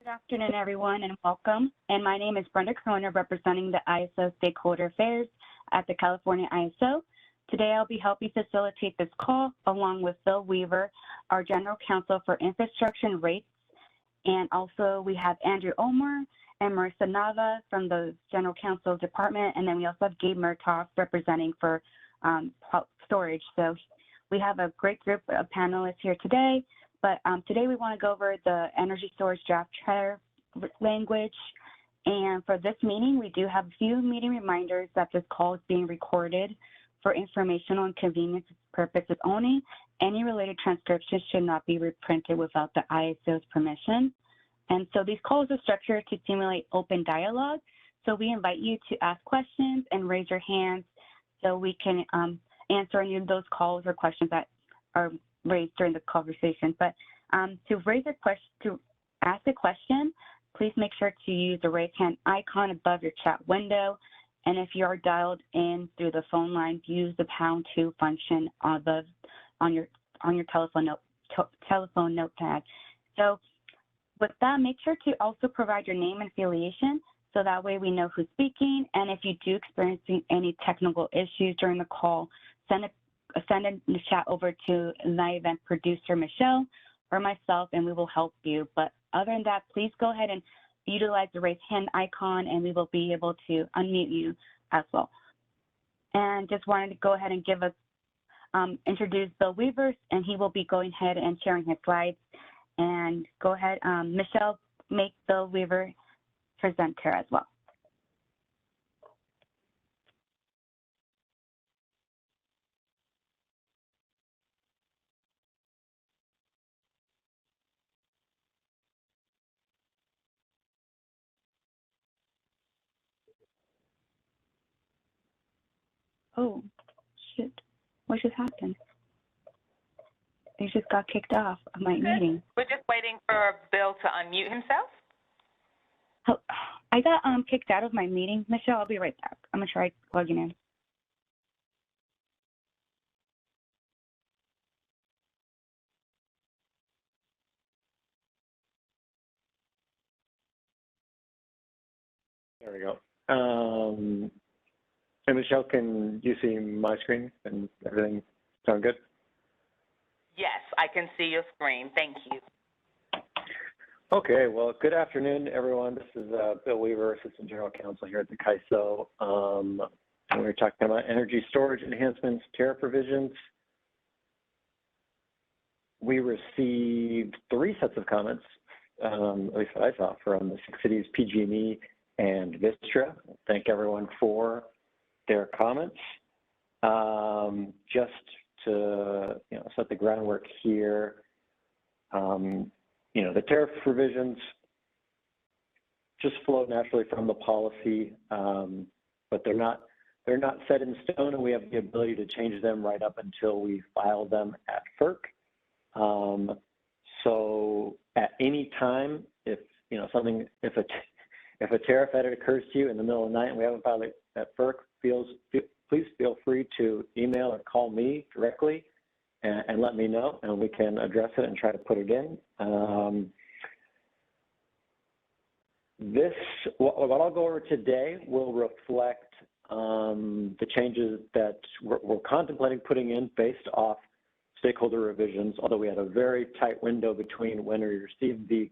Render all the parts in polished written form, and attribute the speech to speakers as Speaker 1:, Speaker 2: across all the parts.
Speaker 1: afternoon, everyone, and welcome. And my name is Brenda Kroner, representing the ISO Stakeholder Affairs at the California ISO. Today, I'll be helping facilitate this call along with Bill Weaver, our General Counsel for Infrastructure and Rates. And also, we have Andrew Omar and Marissa Nava from the General Counsel Department. And then we also have Gabe Murtaugh representing for storage. So we have a great group of panelists here today. But today we want to go over the energy storage draft charter language. And for this meeting, we do have a few meeting reminders that this call is being recorded for informational and convenience purposes only. Any related transcriptions should not be reprinted without the ISO's permission. And so these calls are structured to simulate open dialogue. So we invite you to ask questions and raise your hands so we can answer any of those calls or questions that are raised during the conversation. But to ask a question, please make sure to use the raise hand icon above your chat window. And if you are dialed in through the phone line, use the #2 function on your telephone notepad. So with that, make sure to also provide your name and affiliation so that way we know who's speaking. And if you do experience any technical issues during the call, send in the chat over to my event producer, Michelle, or myself, and we will help you. But other than that, please go ahead and utilize the raise hand icon, and we will be able to unmute you as well. And just wanted to go ahead and introduce Bill Weaver, and he will be going ahead and sharing his slides. And go ahead, Michelle, make Bill Weaver presenter as well. Oh, shoot. What just happened? He just got kicked off of my meeting.
Speaker 2: We're just waiting for Bill to unmute himself.
Speaker 1: Oh, I got kicked out of my meeting. Michelle, I'll be right back. I'm going to try logging in.
Speaker 3: There we go. Hey, Michelle, can you see my screen and everything sound good?
Speaker 2: Yes, I can see your screen. Thank you.
Speaker 3: Okay, well, good afternoon, everyone. This is Bill Weaver, Assistant General Counsel here at the CAISO. And we're talking about energy storage enhancements, tariff provisions. We received 3 sets of comments, at least that I saw, from the 6 cities, PG&E and Vistra. Thank everyone for their comments. Just to set the groundwork here, the tariff provisions just flow naturally from the policy, but they're not set in stone, and we have the ability to change them right up until we file them at FERC. So at any time, if a tariff edit occurs to you in the middle of the night and we haven't filed it at FERC, please feel free to email or call me directly and let me know, and we can address it and try to put it in. What I'll go over today will reflect the changes that we're contemplating putting in based off stakeholder revisions, although we had a very tight window between when we received the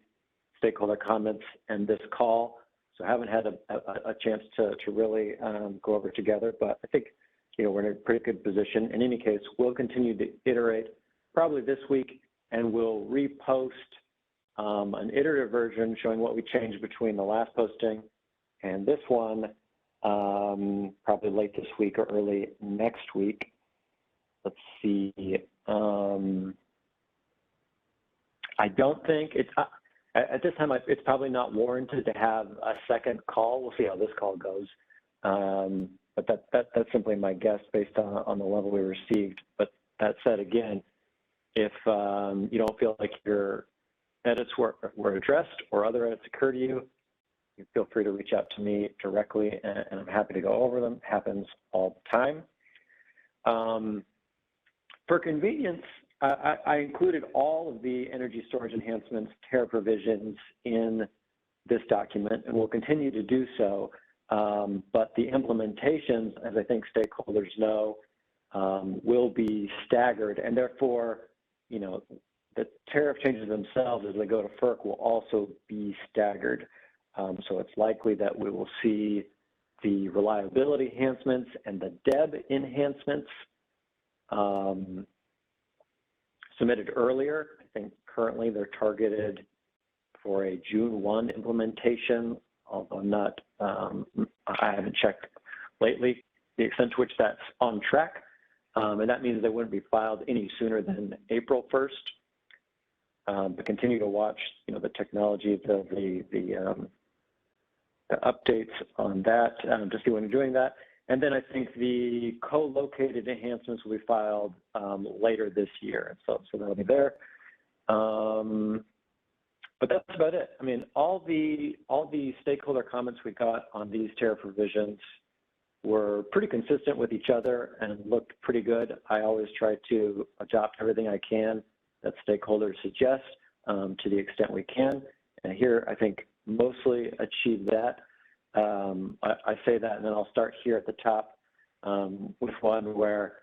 Speaker 3: stakeholder comments and this call. So I haven't had a chance to really go over it together, but I think we're in a pretty good position. In any case, we'll continue to iterate probably this week, and we'll repost an iterative version showing what we changed between the last posting and this one, probably late this week or early next week. Let's see. I don't think it's at this time. It's probably not warranted to have a second call. We'll see how this call goes, but that's simply my guess based on the level we received. But that said, again, if you don't feel like your edits were addressed or other edits occur to you, feel free to reach out to me directly, and I'm happy to go over them. It happens all the time. For convenience, I included all of the energy storage enhancements tariff provisions in document, and we'll continue to do so. But the implementations, as I think stakeholders know, will be staggered, and therefore, you know, the tariff changes themselves as they go to FERC will also be staggered. So it's likely that we will see the reliability enhancements and the DEB enhancements submitted earlier. I think currently they're targeted for a June 1 implementation, although not, I haven't checked lately the extent to which that's on track. And that means they wouldn't be filed any sooner than April 1st. But continue to watch, you know, the technology, the updates on that to see when you're doing that. And then I think the co-located enhancements will be filed later this year. So that'll be there. But that's about it. I mean, all the stakeholder comments we got on these tariff revisions were pretty consistent with each other and looked pretty good. I always try to adopt everything I can that stakeholders suggest to the extent we can. And here, I think, mostly achieved that. I say that, and then I'll start here at the top with one where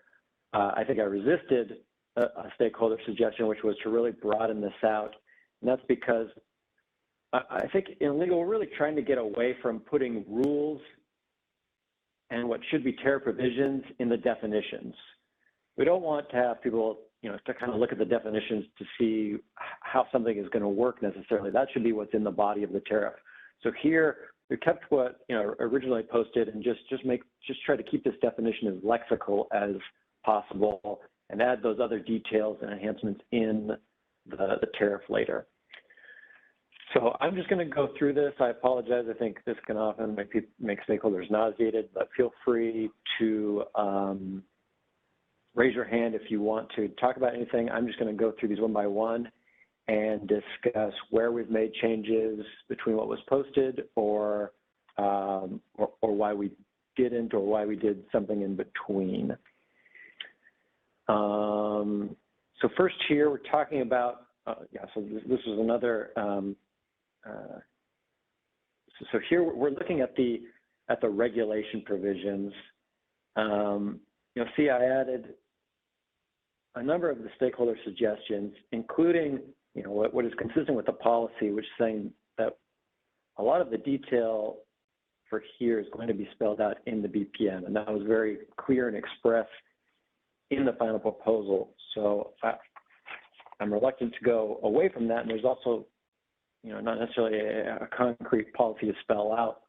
Speaker 3: I think I resisted a stakeholder suggestion, which was to really broaden this out. And that's because I think in legal, we're really trying to get away from putting rules and what should be tariff provisions in the definitions. We don't want to have people, you know, to kind of look at the definitions to see how something is going to work necessarily. That should be what's in the body of the tariff. So here, we kept what, you know, originally posted and just try to keep this definition as lexical as possible and add those other details and enhancements in the tariff later. So I'm just going to go through this. I apologize. I think this can often make stakeholders nauseated, but feel free to raise your hand if you want to talk about anything. I'm just going to go through these one by one and discuss where we've made changes between what was posted or why we didn't or why we did something in between. So first here, we're talking about, so this was another, so here we're looking at the regulation provisions. You know, see, I added a number of the stakeholder suggestions, including, you know, what is consistent with the policy, which is saying that a lot of the detail for here is going to be spelled out in the BPM, and that was very clear and expressed in the final proposal. So I'm reluctant to go away from that, and there's also, you know, not necessarily a concrete policy to spell out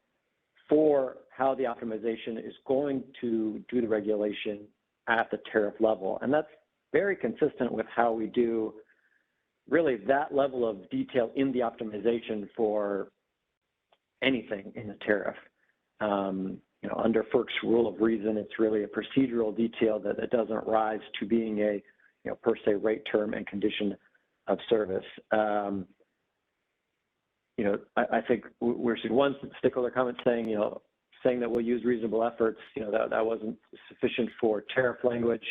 Speaker 3: for how the optimization is going to do the regulation at the tariff level. And that's very consistent with how we do really that level of detail in the optimization for anything in the tariff. You know, under FERC's rule of reason, it's really a procedural detail that doesn't rise to being a, you know, per se rate term and condition of service. You know, I think we're seeing one stakeholder comment saying, you know, saying that we'll use reasonable efforts, you know, that wasn't sufficient for tariff language.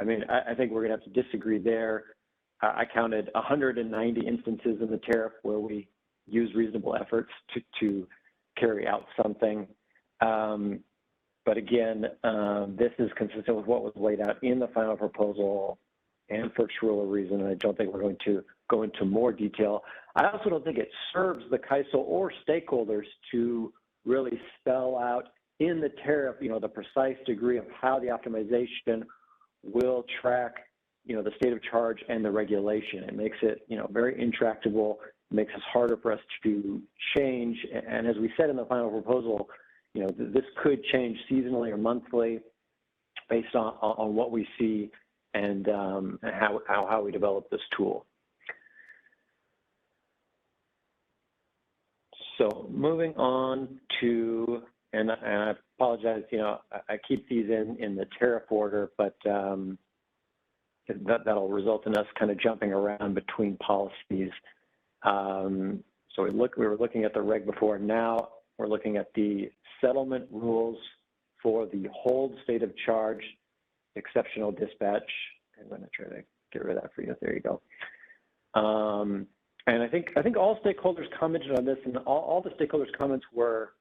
Speaker 3: I mean, I think we're going to have to disagree there. I counted 190 instances in the tariff where we use reasonable efforts to carry out something. But again, this is consistent with what was laid out in the final proposal and FERC's rule of reason, and I don't think we're going to go into more detail. I also don't think it serves the CAISO or stakeholders to really spell out in the tariff, you know, the precise degree of how the optimization will track, you know, the state of charge and the regulation. It makes it, you know, very intractable. It makes it harder for us to change. And as we said in the final proposal, you know, this could change seasonally or monthly based on what we see and how we develop this tool. So moving on to, and I apologize, you know, I keep these in the tariff order, but that'll result in us kind of jumping around between policies. So we were looking at the reg before. Now we're looking at the settlement rules for the hold state of charge exceptional dispatch. I'm going to try to get rid of that for you. There you go. And I think all stakeholders commented on this, and all the stakeholders' comments were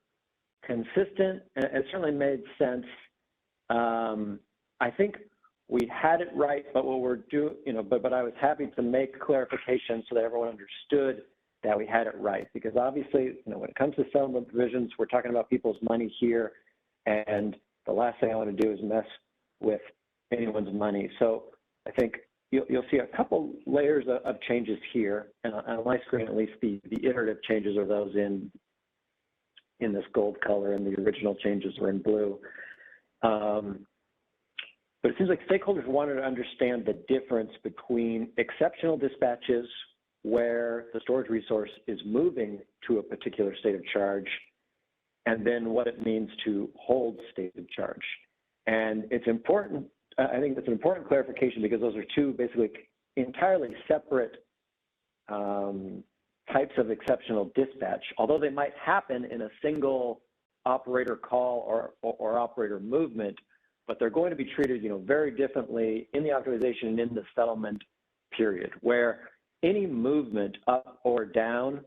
Speaker 3: consistent, and it certainly made sense. I think we had it right, but what we're doing, but I was happy to make clarification so that everyone understood that we had it right, because obviously, when it comes to settlement provisions, we're talking about people's money here, and the last thing I want to do is mess with anyone's money. So I think you'll see a couple layers of changes here, and on my screen, at least the iterative changes are those in this gold color, and the original changes are in blue. But it seems like stakeholders wanted to understand the difference between exceptional dispatches, where the storage resource is moving to a particular state of charge, and then what it means to hold state of charge. And it's important, I think that's an important clarification, because those are two basically entirely separate types of exceptional dispatch, although they might happen in a single operator call or operator movement, but they're going to be treated, very differently in the optimization and in the settlement period, where any movement up or down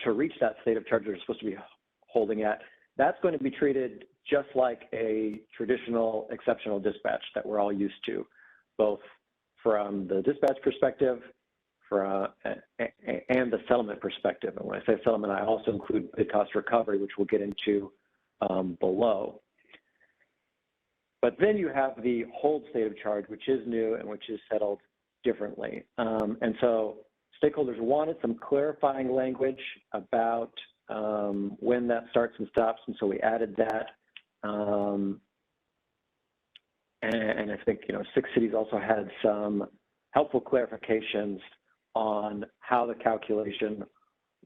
Speaker 3: to reach that state of charge they're supposed to be holding at, that's going to be treated just like a traditional exceptional dispatch that we're all used to, both from the dispatch perspective and the settlement perspective. And when I say settlement, I also include bid cost recovery, which we'll get into below. But then you have the hold state of charge, which is new and which is settled differently. And so stakeholders wanted some clarifying language about when that starts and stops, and so we added that. And I think, 6 cities also had some helpful clarifications on how the calculation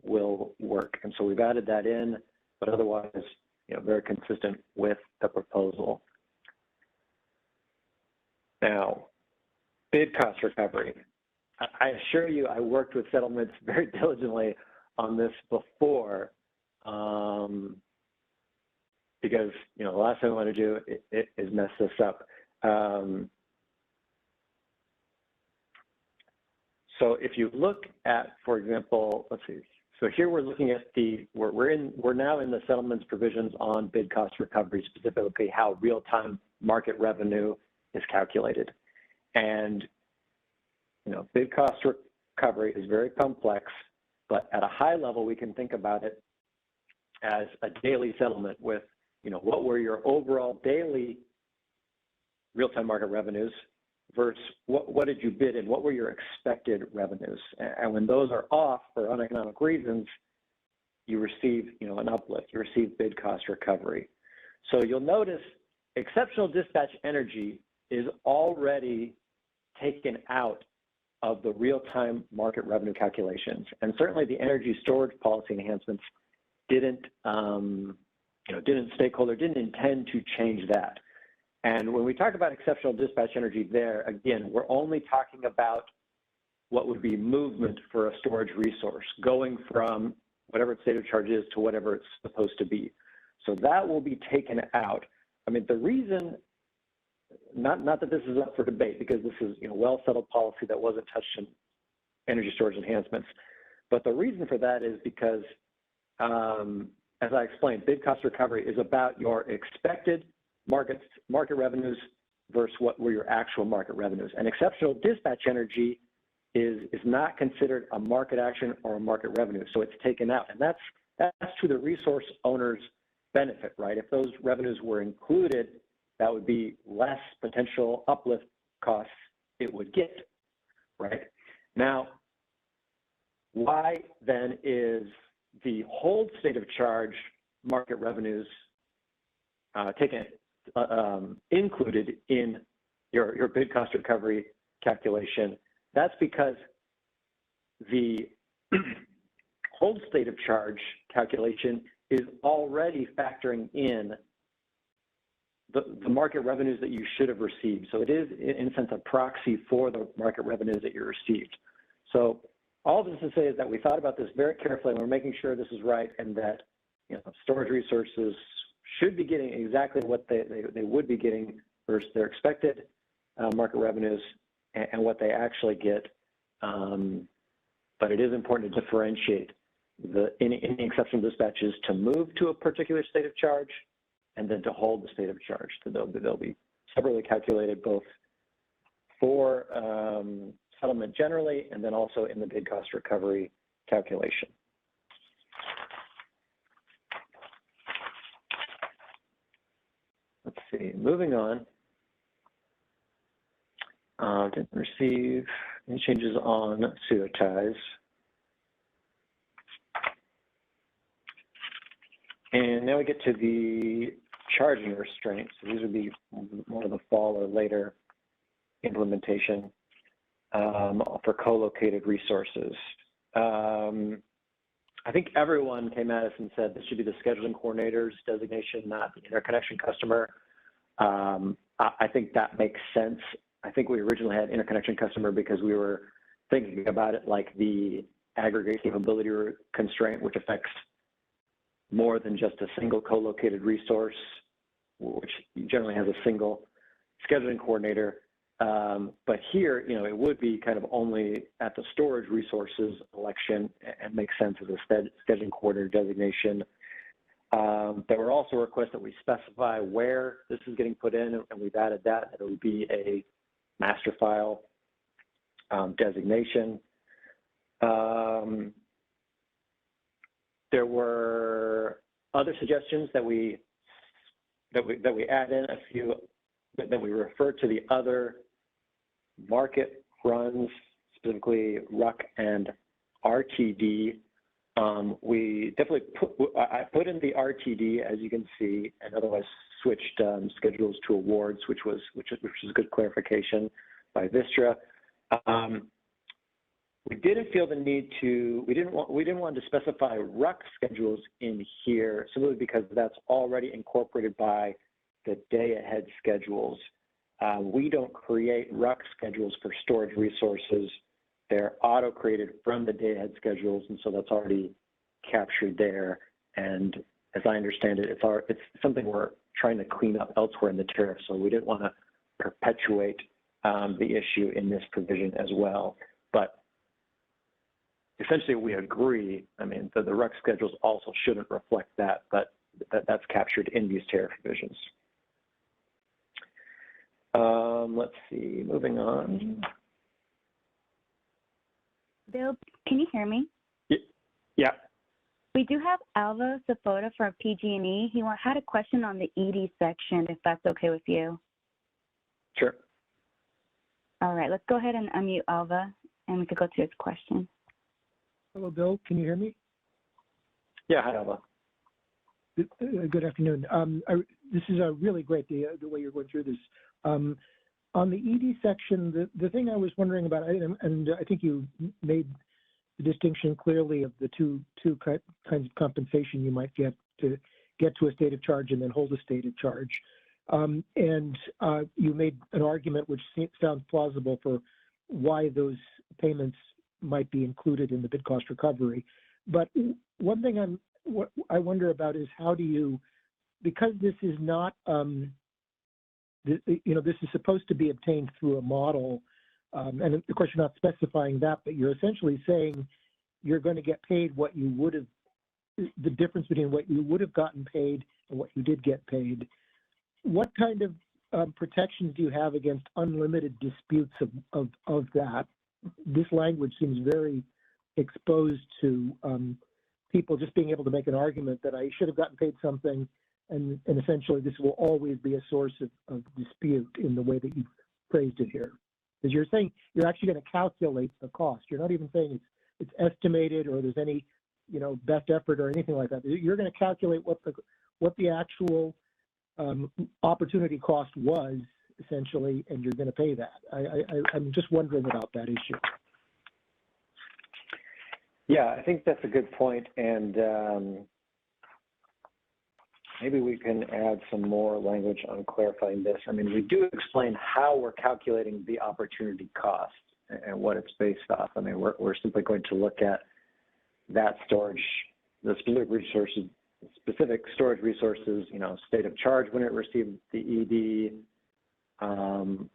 Speaker 3: will work. And so we've added that in, but otherwise, very consistent with the proposal. Now, bid cost recovery. I assure you, I worked with settlements very diligently on this before, because, the last thing I want to do is mess this up. So if you look at, for example, let's see. So here we're looking at we're now in the settlements provisions on bid cost recovery, specifically how real-time market revenue is calculated. And, bid cost recovery is very complex, but at a high level, we can think about it as a daily settlement with, what were your overall daily real-time market revenues versus what did you bid and what were your expected revenues. And when those are off for uneconomic reasons, you receive, an uplift, you receive bid cost recovery. So you'll notice exceptional dispatch energy is already taken out of the real-time market revenue calculations. And certainly the energy storage policy enhancements didn't intend to change that. And when we talk about exceptional dispatch energy there, again, we're only talking about what would be movement for a storage resource, going from whatever its state of charge is to whatever it's supposed to be. So that will be taken out. I mean, the reason, not that this is up for debate, because this is well-settled policy that wasn't touched in energy storage enhancements, but the reason for that is because, as I explained, bid cost recovery is about your expected market revenues versus what were your actual market revenues. And exceptional dispatch energy is not considered a market action or a market revenue, so it's taken out. And that's to the resource owner's benefit, right? If those revenues were included, that would be less potential uplift costs it would get, right? Now, why then is the hold state of charge market revenues included in your bid cost recovery calculation? That's because the hold state of charge calculation is already factoring in the market revenues that you should have received. So it is, in a sense, a proxy for the market revenues that you received. So all this to say is that we thought about this very carefully, and we're making sure this is right, and that storage resources should be getting exactly what they would be getting versus their expected market revenues and what they actually get. And but it is important to differentiate any exception dispatches to move to a particular state of charge and then to hold the state of charge. So they'll be separately calculated both for settlement generally and then also in the bid cost recovery calculation. Let's see, moving on. Didn't receive any changes on pseudo ties. And now we get to the charging restraints. So these would be more of the fall or later implementation for co-located resources. I think everyone came at us and said this should be the scheduling coordinator's designation, not the interconnection customer. I think that makes sense. I think we originally had interconnection customer because we were thinking about it like the aggregate capability constraint, which affects more than just a single co-located resource, which generally has a single scheduling coordinator. But here, it would be kind of only at the storage resources election and makes sense as a scheduling coordinator designation. There were also requests that we specify where this is getting put in, and we've added that. It would be a master file designation. There were other suggestions that we add in, a few that we refer to the other market runs, specifically RUC and RTD. We definitely I put in the RTD, as you can see, and otherwise switched schedules to awards, which is a good clarification by Vistra. We didn't feel the need to. We didn't want to specify RUC schedules in here simply because that's already incorporated by the day-ahead schedules. We don't create RUC schedules for storage resources. They're auto-created from the day-ahead schedules, and so that's already captured there. And as I understand it, it's something we're trying to clean up elsewhere in the tariff, so we didn't want to perpetuate the issue in this provision as well. But essentially, we agree. I mean, the RUC schedules also shouldn't reflect that, but that's captured in these tariff provisions. Let's see, moving on.
Speaker 1: Bill, can you hear me?
Speaker 3: Yeah.
Speaker 1: We do have Alva Safota from PG&E. He had a question on the ED section, if that's okay with you.
Speaker 3: Sure.
Speaker 1: All right, let's go ahead and unmute Alva, and we could go to his question.
Speaker 4: Hello, Bill. Can you hear me?
Speaker 3: Yeah, hi, Alva.
Speaker 4: Good afternoon. This is really great, the way you're going through this. On the ED section, the thing I was wondering about, and I think you made the distinction clearly of the two kinds of compensation you might get to a state of charge and then hold a state of charge. And you made an argument which sounds plausible for why those payments might be included in the bid cost recovery. But one thing I wonder about is how do you, because this is not, this is supposed to be obtained through a model, and of course you're not specifying that, but you're essentially saying you're going to get paid what you would have, the difference between what you would have gotten paid and what you did get paid. What kind of protections do you have against unlimited disputes of that? This language seems very exposed to people just being able to make an argument that I should have gotten paid something, and essentially this will always be a source of dispute in the way that you've phrased it here. Because you're saying you're actually going to calculate the cost. You're not even saying it's estimated or there's any best effort or anything like that. You're going to calculate what the actual opportunity cost was, essentially, and you're going to pay that. I'm just wondering about that issue.
Speaker 3: Yeah, I think that's a good point, and maybe we can add some more language on clarifying this. I mean, we do explain how we're calculating the opportunity cost and what it's based off. I mean, we're simply going to look at that storage, the specific storage resources, state of charge when it received the ED,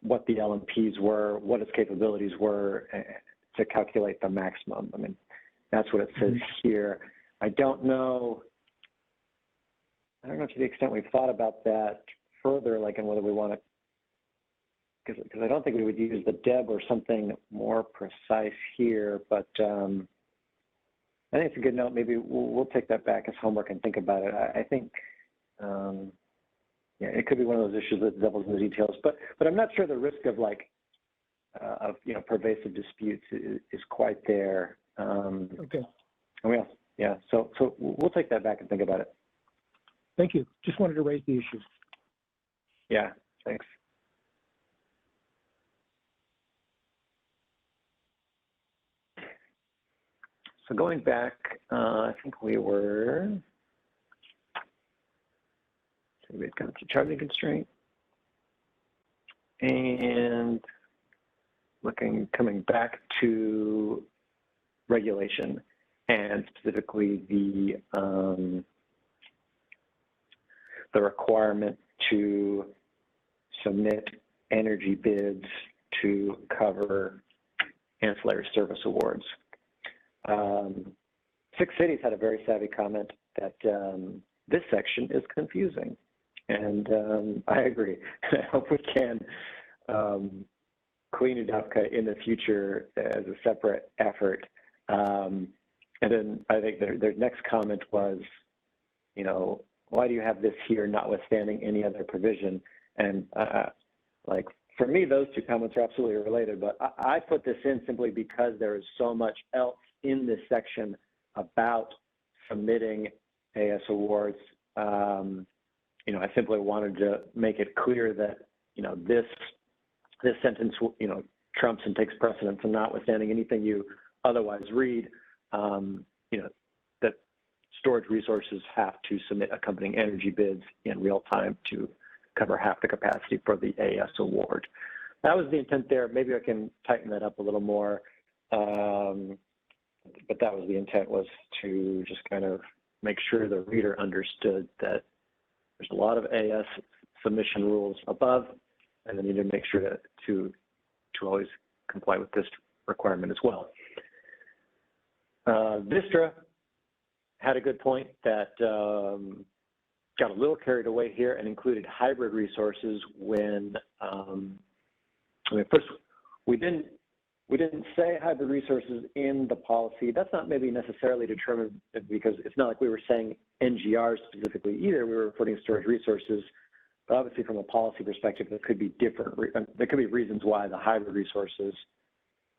Speaker 3: what the LMPs were, what its capabilities were, to calculate the maximum. I mean, that's what it says here. I don't know to the extent we've thought about that further, like in whether we want to, because I don't think we would use the DEB or something more precise here, but I think it's a good note. Maybe we'll take that back as homework and think about it. I think, yeah, it could be one of those issues that devils in the details, but I'm not sure the risk of pervasive disputes is quite there.
Speaker 4: Okay.
Speaker 3: Yeah, so we'll take that back and think about it.
Speaker 4: Thank you. Just wanted to raise the issue.
Speaker 3: Yeah, thanks. So going back, I think we had come to charging constraint and coming back to regulation and specifically the requirement to submit energy bids to cover ancillary service awards. 6 Cities had a very savvy comment that this section is confusing, and I agree. I hope we can clean it up in the future as a separate effort. And then I think their next comment was, why do you have this here notwithstanding any other provision? And like, for me, those two comments are absolutely related, but I put this in simply because there is so much else in this section about submitting AS awards. I simply wanted to make it clear that, this sentence, trumps and takes precedence, and notwithstanding anything you otherwise read, that storage resources have to submit accompanying energy bids in real time to cover half the capacity for the AS award. That was the intent there. Maybe I can tighten that up a little more. But that was the intent, was to just kind of make sure the reader understood that there's a lot of AS submission rules above, and then you need to make sure that to always comply with this requirement as well. Vistra had a good point that got a little carried away here and included hybrid resources when, first, we didn't say hybrid resources in the policy. That's not maybe necessarily determined because it's not like we were saying NGR specifically either. We were putting storage resources, but obviously from a policy perspective, there could be there could be reasons why the hybrid resources,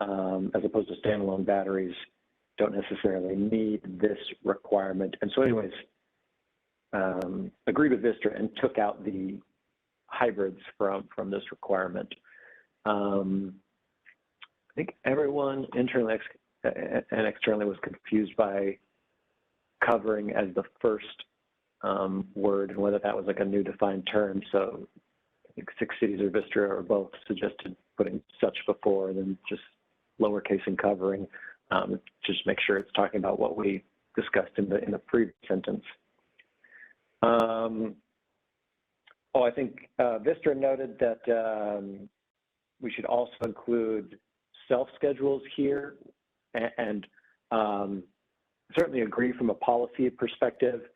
Speaker 3: as opposed to standalone batteries, don't necessarily need this requirement. And so anyways, agreed with Vistra and took out the hybrids from this requirement. I think everyone internally and externally was confused by covering as the first word and whether that was like a new defined term. So I think 6 Cities or Vistra or both suggested putting such before and then just lowercase covering, just make sure it's talking about what we discussed in the previous sentence. I think Vistra noted that we should also include self-schedules here, and certainly agree from a policy perspective.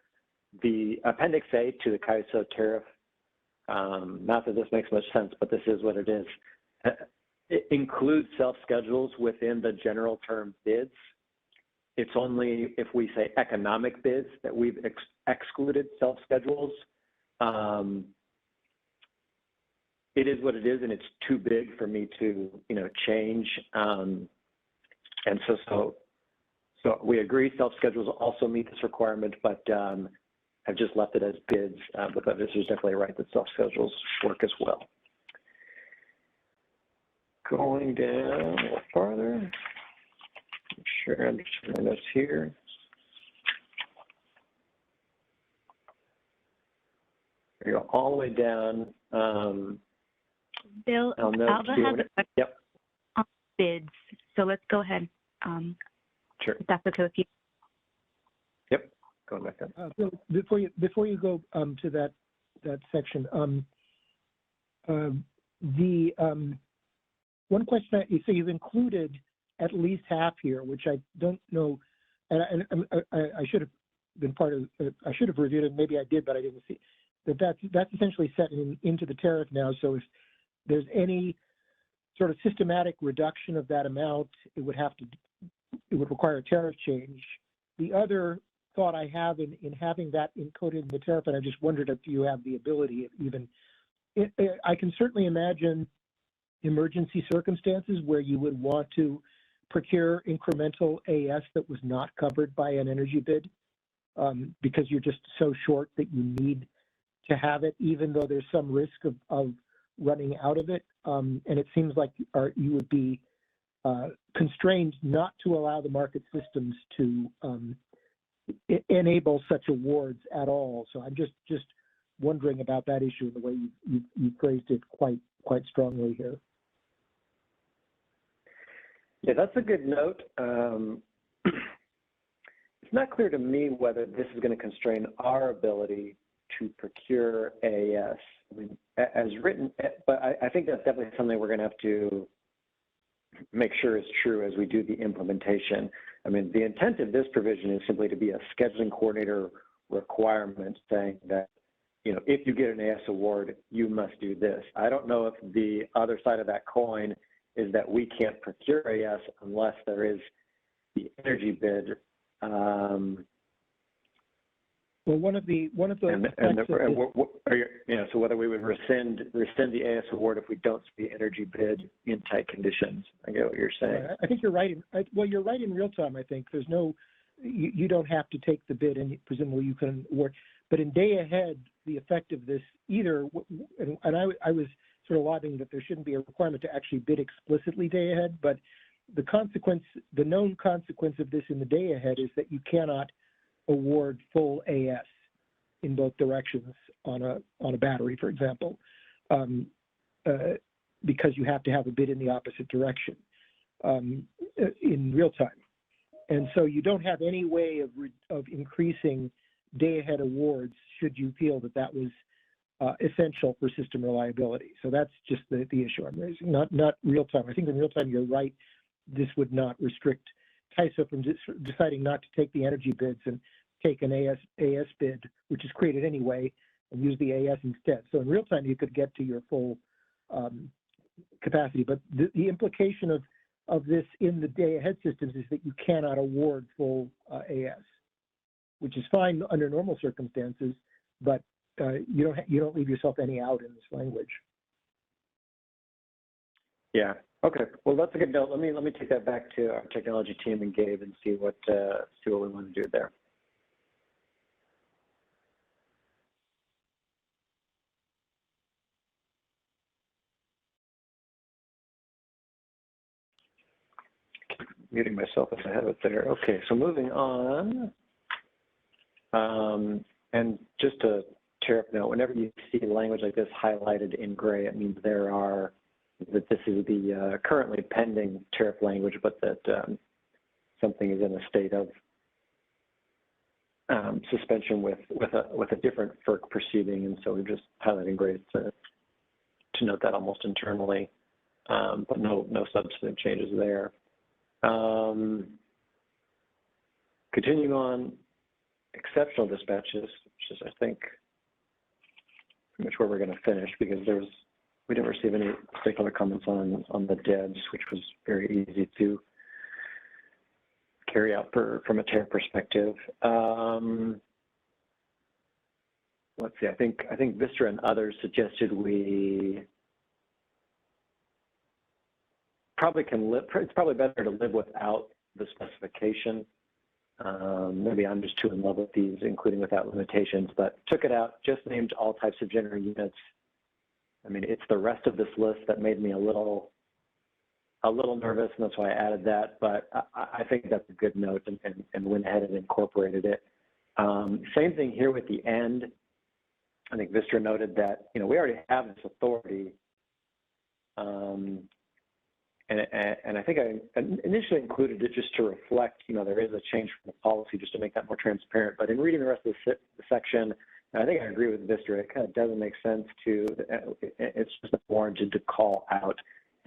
Speaker 3: The Appendix A to the CAISO tariff, not that this makes much sense, but this is what it is. It includes self-schedules within the general term bids. It's only if we say economic bids that we've excluded self-schedules. It is what it is, and it's too big for me to, change. And so we agree self-schedules also meet this requirement, but I've just left it as bids. But this is definitely right that self-schedules work as well. Going down a little farther, make sure I understand my notes here. There you go, all the way down.
Speaker 1: Bill, Alva has a question on bids, so let's go ahead.
Speaker 3: Sure.
Speaker 1: If that's okay with you.
Speaker 3: Yep, going back then.
Speaker 4: Bill, before you go to that section, one question, so you've included at least half here, which I don't know, and I should have been part of, I should have reviewed it, maybe I did, but I didn't see, that's essentially set into the tariff now, so if there's any sort of systematic reduction of that amount, it would require a tariff change. The other thought I have in having that encoded in the tariff, and I just wondered if you have the ability even, I can certainly imagine emergency circumstances where you would want to procure incremental AS that was not covered by an energy bid because you're just so short that you need to have it, even though there's some risk of running out of it. And it seems like you would be constrained not to allow the market systems to enable such awards at all. So I'm just wondering about that issue and the way you phrased it quite strongly here.
Speaker 3: Yeah, that's a good note. It's not clear to me whether this is going to constrain our ability to procure AS. I mean, as written, but I think that's definitely something we're going to have to make sure is true as we do the implementation. I mean, the intent of this provision is simply to be a scheduling coordinator requirement saying that, you know, if you get an AS award, you must do this. I don't know if the other side of that coin is that we can't procure AS unless there is the energy bid.
Speaker 4: Well, one of the
Speaker 3: so whether we would rescind the AS award if we don't see the energy bid in tight conditions. I get what you're saying.
Speaker 4: I think you're right. You're right in real time. I think there's no, you don't have to take the bid, and presumably you can award. But in day ahead, the effect of this either, and I was sort of lobbying that there shouldn't be a requirement to actually bid explicitly day ahead, but the consequence, the known consequence of this in the day ahead is that you cannot award full AS in both directions on a battery, for example, because you have to have a bid in the opposite direction in real time. And so you don't have any way of increasing day ahead awards should you feel that that was essential for system reliability. So that's just the issue I'm raising, not real time. I think in real time, you're right. This would not restrict TISO from deciding not to take the energy bids and take an AS bid, which is created anyway, and use the AS instead. So in real time, you could get to your full capacity. But the implication of this in the day ahead systems is that you cannot award full AS, which is fine under normal circumstances, but you don't leave yourself any out in this language.
Speaker 3: Yeah. Okay. Well, that's a good note. Let me take that back to our technology team and Gabe and see what we want to do there. Muting myself as I have it there. Okay, so moving on. And just a tariff note, whenever you see language like this highlighted in gray, it means that this is the currently pending tariff language, but that something is in a state of suspension with a different FERC proceeding, and so we're just highlighting gray to note that almost internally, but no substantive changes there. Continuing on, exceptional dispatches, which is, I think, pretty much where we're going to finish, because we didn't receive any stakeholder comments on the DEBs, which was very easy to carry out from a tariff perspective. Let's see. I think Vistra and others suggested we probably can live. It's probably better to live without the specification. Maybe I'm just too in love with these, including without limitations, but took it out, just named all types of generator units. I mean, it's the rest of this list that made me a little nervous, and that's why I added that, but I think that's a good note and went ahead and incorporated it. Same thing here with the end. I think Vistra noted that, you know, we already have this authority, and I think I initially included it just to reflect, you know, there is a change from the policy just to make that more transparent. But in reading the rest of the section, I think I agree with Vistra. It kind of doesn't make sense to, it's just warranted to call out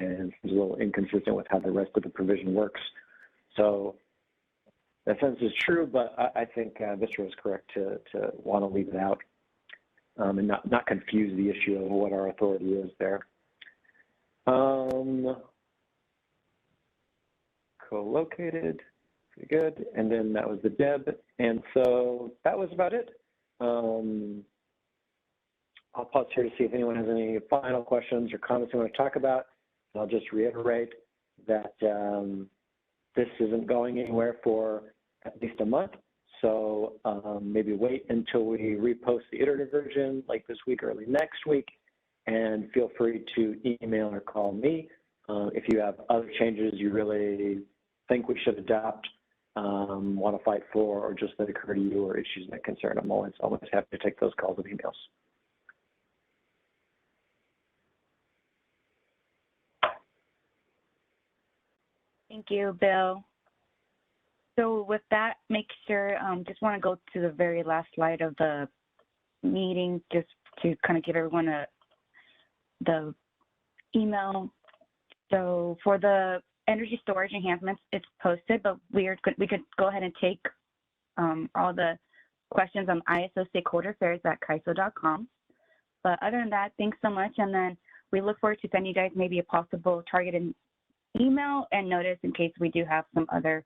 Speaker 3: and it's a little inconsistent with how the rest of the provision works. So that sentence is true, but I think Vistra is correct to want to leave it out and not confuse the issue of what our authority is there. Co-located, pretty good. And then that was the DEB. And so that was about it. I'll pause here to see if anyone has any final questions or comments they want to talk about. I'll just reiterate that this isn't going anywhere for at least a month. So maybe wait until we repost the iterative version like this week, early next week, and feel free to email or call me if you have other changes you really think we should adopt, want to fight for, or just that occur to you, or issues that concern. I'm always happy to take those calls and emails.
Speaker 1: Thank you, Bill. So with that, make sure, just want to go to the very last slide of the meeting, just to kind of give everyone the email. So for the energy storage enhancements, it's posted, but we could go ahead and take all the questions on ISO stakeholder affairs at CAISO.com. But other than that, thanks so much. And then we look forward to sending you guys maybe a possible targeted email and notice in case we do have some other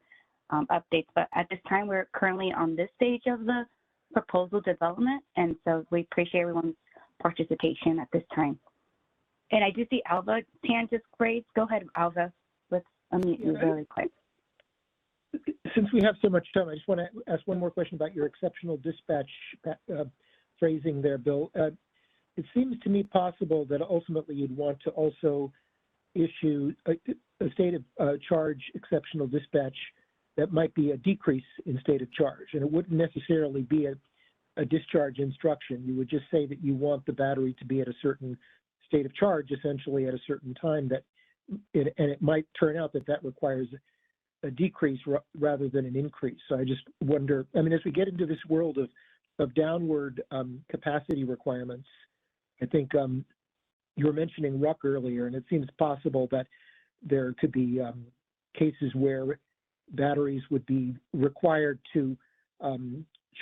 Speaker 1: updates. But at this time, we're currently on this stage of the proposal development, and so we appreciate everyone's participation at this time. And I do see Alva's hand just raised. Go ahead, Alva. Let's unmute you really quick.
Speaker 4: Since we have so much time, I just want to ask one more question about your exceptional dispatch phrasing there, Bill. It seems to me possible that ultimately you'd want to also issue a state of charge exceptional dispatch that might be a decrease in state of charge, and it wouldn't necessarily be a discharge instruction. You would just say that you want the battery to be at a certain state of charge, essentially at a certain time, and it might turn out that that requires a decrease rather than an increase. So I just wonder, I mean, as we get into this world of downward capacity requirements, I think you were mentioning RUC earlier, and it seems possible that there could be cases where batteries would be required to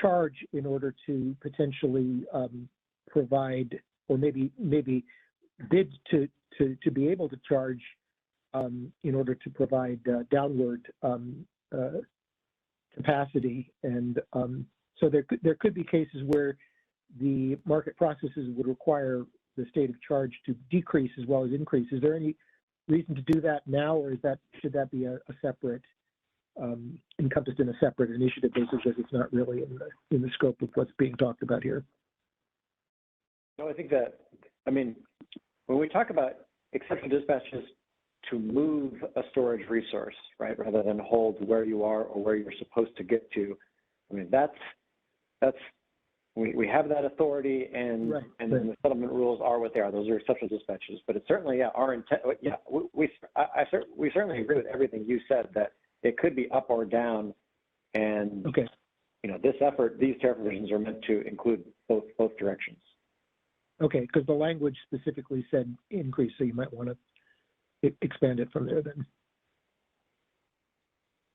Speaker 4: charge in order to potentially provide, or maybe bid to be able to charge in order to provide downward capacity. And so there could be cases where the market processes would require the state of charge to decrease as well as increase. Is there any reason to do that now, or should that be a separate, encompassed in a separate initiative basis, as it's not really in the scope of what's being talked about here?
Speaker 3: No, I think that, I mean, when we talk about exception dispatches to move a storage resource, right, rather than hold where you are or where you're supposed to get to, I mean, we have that authority, and
Speaker 4: right,
Speaker 3: and then the settlement rules are what they are. Those are exception dispatches. But it's certainly, yeah, our intent. Yeah, we certainly agree with everything you said, that it could be up or down, and
Speaker 4: okay,
Speaker 3: you know, these tariff provisions are meant to include both directions.
Speaker 4: Okay, because the language specifically said increase, so you might want to expand it from there then.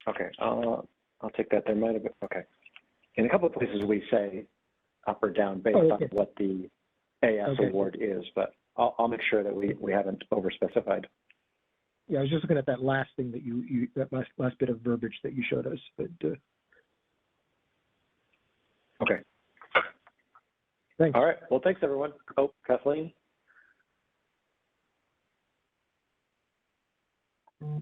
Speaker 3: Okay, I'll take that. There might have been, okay. In a couple of places we say up or down based on what the AS award is, but I'll make sure that we haven't overspecified.
Speaker 4: Yeah, I was just looking at that last thing that that last bit of verbiage that you showed us. But,
Speaker 3: okay.
Speaker 4: Thanks.
Speaker 3: All right. Well, thanks everyone. Oh, Kathleen.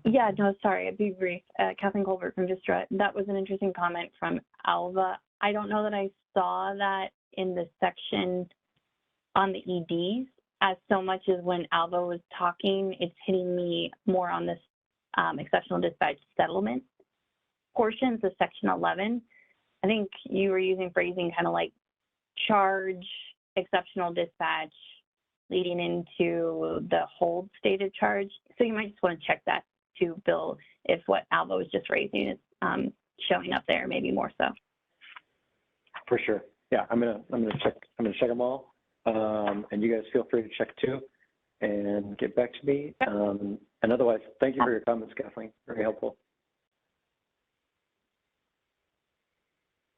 Speaker 5: Yeah, no, sorry, I'd be brief. Kathleen Colbert from Vistra. That was an interesting comment from Alva. I don't know that I saw that in the section on the EDs as so much as when Alva was talking, it's hitting me more on this exceptional dispatch settlement portions of section 11. I think you were using phrasing kind of like charge, exceptional dispatch, leading into the hold state of charge. So you might just want to check that too, Bill, if what Alva was just raising is showing up there, maybe more so.
Speaker 3: For sure. Yeah, I'm gonna check them all, and you guys feel free to check too. and get back to me. And otherwise, thank you for your comments, Kathleen. Very helpful.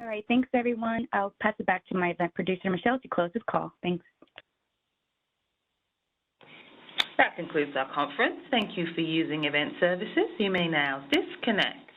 Speaker 1: All right, thanks everyone. I'll pass it back to my event producer, Michelle, to close this call. Thanks.
Speaker 2: That concludes our conference. Thank you for using Event Services. You may now disconnect.